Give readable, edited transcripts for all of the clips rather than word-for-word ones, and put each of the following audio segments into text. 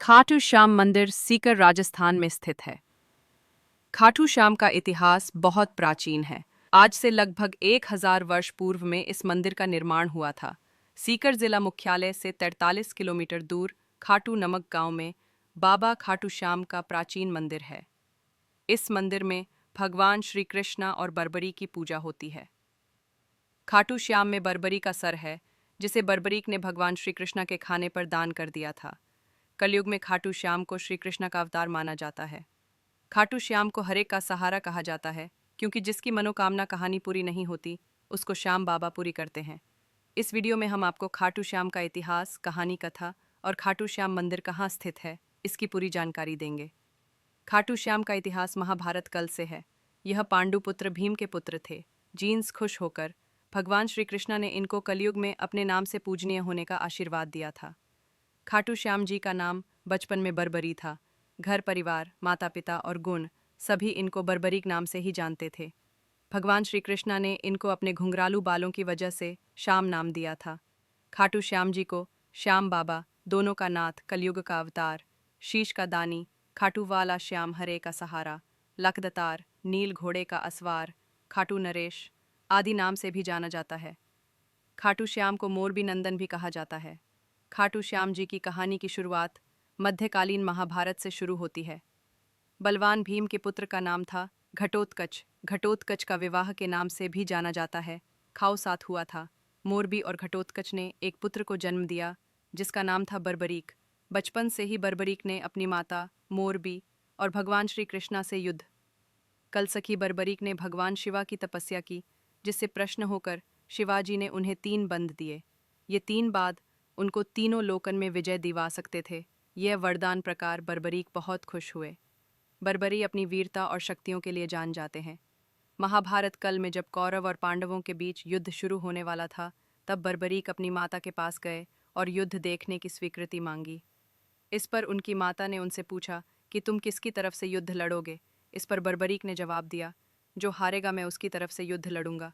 खाटू श्याम मंदिर सीकर राजस्थान में स्थित है। खाटू श्याम का इतिहास बहुत प्राचीन है। आज से लगभग 1000 वर्ष पूर्व में इस मंदिर का निर्माण हुआ था। सीकर जिला मुख्यालय से 43 किलोमीटर दूर खाटू नमक गांव में बाबा खाटू श्याम का प्राचीन मंदिर है। इस मंदिर में भगवान श्री कृष्ण और बर्बरी की पूजा होती है। खाटू श्याम में बर्बरी का सर है, जिसे बर्बरीक ने भगवान श्री कृष्ण के खाने पर दान कर दिया था। कलयुग में खाटू श्याम को श्री कृष्ण का अवतार माना जाता है। खाटू श्याम को हरे का सहारा कहा जाता है, क्योंकि जिसकी मनोकामना कहानी पूरी नहीं होती, उसको श्याम बाबा पूरी करते हैं। इस वीडियो में हम आपको खाटू श्याम का इतिहास, कहानी कथा और खाटू श्याम मंदिर कहाँ स्थित है, इसकी पूरी जानकारी देंगे। खाटू श्याम का इतिहास महाभारत काल से है। यह पांडु पुत्र भीम के पुत्र थे। जिनसे खुश होकर भगवान श्री कृष्ण ने इनको कलयुग में अपने नाम से पूजनीय होने का आशीर्वाद दिया था। खाटू श्याम जी का नाम बचपन में बर्बरी था। घर परिवार, माता पिता और गुण सभी इनको बर्बरीक नाम से ही जानते थे। भगवान श्री कृष्ण ने इनको अपने घुंघरालू बालों की वजह से श्याम नाम दिया था। खाटू श्याम जी को श्याम बाबा, दोनों का नाथ, कलयुग का अवतार, शीश का दानी, खाटू वाला श्याम, हरे का सहारा, लखदतार, नील घोड़े का असवार, खाटू नरेश आदि नाम से भी जाना जाता है। खाटू श्याम को मोरबी नंदन भी कहा जाता है। खाटू श्याम जी की कहानी की शुरुआत मध्यकालीन महाभारत से शुरू होती है। बलवान भीम के पुत्र का नाम था घटोत्कच। घटोत्कच का विवाह के नाम से भी जाना जाता है। खाओ साथ हुआ था। मोरबी और घटोत्कच ने एक पुत्र को जन्म दिया, जिसका नाम था बर्बरीक। बचपन से ही बर्बरीक ने अपनी माता मोरबी और भगवान श्री कृष्णा से युद्ध कल सखी बर्बरीक ने भगवान शिवा की तपस्या की, जिससे प्रश्न होकर शिवाजी ने उन्हें 3 बंद दिए। ये 3 बाद उनको तीनों लोकन में विजय दिवा सकते थे। यह वरदान प्रकार बर्बरीक बहुत खुश हुए। बर्बरी अपनी वीरता और शक्तियों के लिए जान जाते हैं। महाभारत काल में जब कौरव और पांडवों के बीच युद्ध शुरू होने वाला था, तब बर्बरीक अपनी माता के पास गए और युद्ध देखने की स्वीकृति मांगी। इस पर उनकी माता ने उनसे पूछा कि तुम किसकी तरफ से युद्ध लड़ोगे। इस पर बर्बरीक ने जवाब दिया, जो हारेगा मैं उसकी तरफ से युद्ध लड़ूंगा।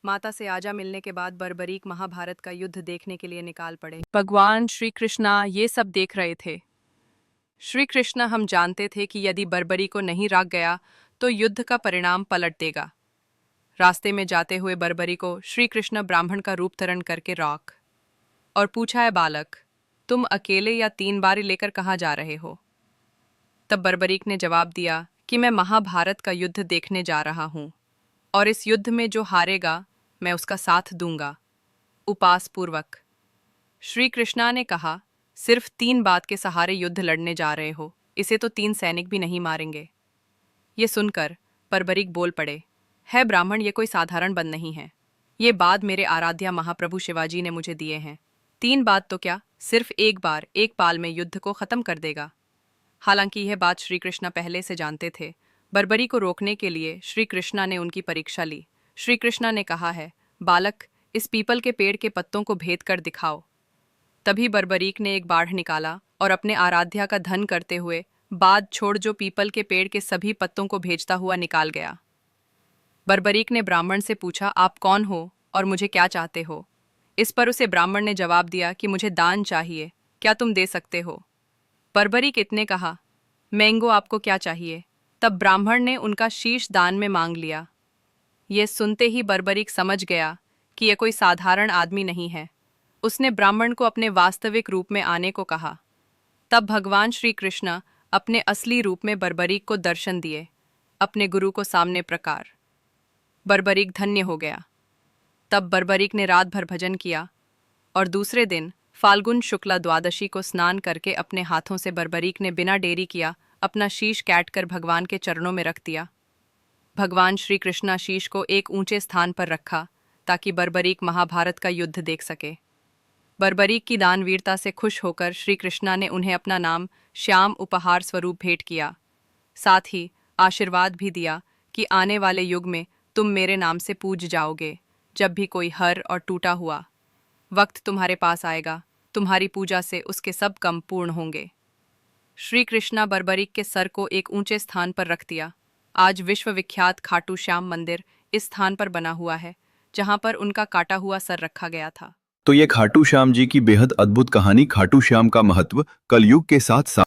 माता से आजा मिलने के बाद बर्बरीक महाभारत का युद्ध देखने के लिए निकाल पड़े। भगवान श्री कृष्णा ये सब देख रहे थे। श्री कृष्ण हम जानते थे कि यदि बर्बरी को नहीं रोक गया तो युद्ध का परिणाम पलट देगा। रास्ते में जाते हुए बर्बरी को श्री कृष्ण ब्राह्मण का रूप धारण करके रोक और पूछा, है बालक, तुम अकेले या 3 बारी लेकर कहाँ जा रहे हो? तब बर्बरीक ने जवाब दिया कि मैं महाभारत का युद्ध देखने जा रहा हूँ और इस युद्ध में जो हारेगा मैं उसका साथ दूंगा। उपास पूर्वक श्री कृष्णा ने कहा, सिर्फ 3 बात के सहारे युद्ध लड़ने जा रहे हो, इसे तो 3 सैनिक भी नहीं मारेंगे। ये सुनकर बर्बरीक बोल पड़े, है ब्राह्मण, ये कोई साधारण बंद नहीं है। ये बाद मेरे आराध्या महाप्रभु शिवाजी ने मुझे दिए हैं। 3 बात तो क्या, सिर्फ एक बार एक पाल में युद्ध को खत्म कर देगा। हालांकि यह बात श्री कृष्णा पहले से जानते थे। बर्बरी को रोकने के लिए श्री कृष्णा ने उनकी परीक्षा ली। श्री कृष्णा ने कहा, है बालक, इस पीपल के पेड़ के पत्तों को भेद कर दिखाओ। तभी बर्बरीक ने एक बाढ़ निकाला और अपने आराध्या का धन करते हुए बाढ़ छोड़ जो पीपल के पेड़ के सभी पत्तों को भेजता हुआ निकाल गया। बर्बरीक ने ब्राह्मण से पूछा, आप कौन हो और मुझे क्या चाहते हो? इस पर उसे ब्राह्मण ने जवाब दिया कि मुझे दान चाहिए, क्या तुम दे सकते हो? बर्बरीक ने कहा, मैंगो, आपको क्या चाहिए? तब ब्राह्मण ने उनका शीश दान में मांग लिया। यह सुनते ही बर्बरीक समझ गया कि यह कोई साधारण आदमी नहीं है। उसने ब्राह्मण को अपने वास्तविक रूप में आने को कहा। तब भगवान श्री कृष्ण अपने असली रूप में बर्बरीक को दर्शन दिए, अपने गुरु को सामने प्रकार। बर्बरीक धन्य हो गया। तब बर्बरीक ने रात भर भजन किया और दूसरे दिन फाल्गुन शुक्ला द्वादशी को स्नान करके अपने हाथों से बर्बरीक ने बिना देरी किया अपना शीश काट कर भगवान के चरणों में रख दिया। भगवान श्री कृष्ण शीश को एक ऊंचे स्थान पर रखा ताकि बर्बरीक महाभारत का युद्ध देख सके। बर्बरीक की दानवीरता से खुश होकर श्री कृष्णा ने उन्हें अपना नाम श्याम उपहार स्वरूप भेंट किया। साथ ही आशीर्वाद भी दिया कि आने वाले युग में तुम मेरे नाम से पूज जाओगे। जब भी कोई हर और टूटा हुआ वक्त तुम्हारे पास आएगा, तुम्हारी पूजा से उसके सब कम पूर्ण होंगे। श्री कृष्णा बर्बरीक के सर को एक ऊंचे स्थान पर रख दिया। आज विश्वविख्यात खाटू श्याम मंदिर इस स्थान पर बना हुआ है, जहां पर उनका काटा हुआ सर रखा गया था। तो ये खाटू श्याम जी की बेहद अद्भुत कहानी खाटू श्याम का महत्व कलयुग के साथ साथ